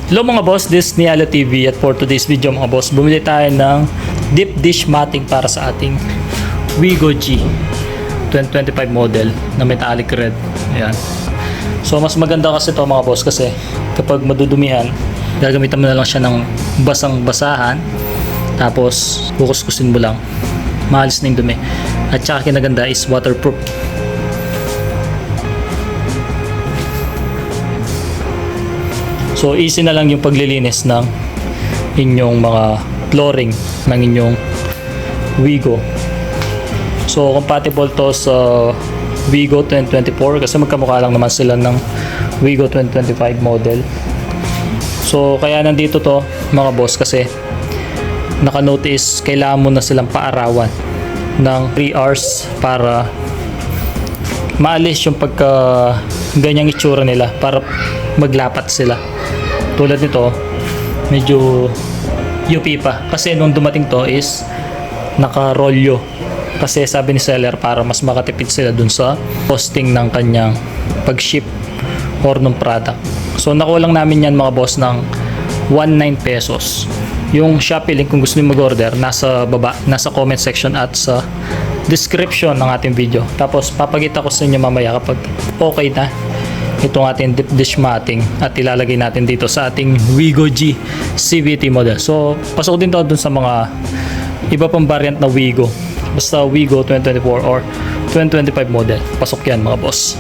Hello mga boss, this is Nialo TV at for today's video mga boss, bumili tayo ng deep dish matting para sa ating Wigo G 2025 model na metallic red. Ayan. So mas maganda kasi ito mga boss kasi kapag madudumihan, gagamitan mo na lang siya ng basang-basahan tapos kukuskusin mo lang. Maalis na yung dumi. At saka kinaganda is waterproof. So easy na lang yung paglilinis ng inyong mga flooring ng inyong Wigo. So compatible to sa Wigo 2024 kasi magkamukha lang naman sila ng Wigo 2025 model. So kaya nandito to mga boss kasi naka-notice kailangan mo na silang paarawan ng 3 hours para maalis yung pagka ganyang itsura nila para maglapat sila. Tulad nito, medyo UP pa. Kasi nung dumating to is naka-rolyo. Kasi sabi ni seller para mas makatipid sila dun sa costing ng kanyang pag-ship or ng product. So nakulang namin yan mga boss ng 19 pesos. Yung Shopee link kung gusto niyo mag-order, nasa baba, nasa comment section at sa description ng ating video. Tapos papakita ko sa inyo mamaya kapag okay na itong ating deep dish matting at ilalagay natin dito sa ating Wigo G CVT model. So pasok din to dun sa mga iba pang variant na Wigo, basta Wigo 2024 or 2025 model, pasok yan mga boss.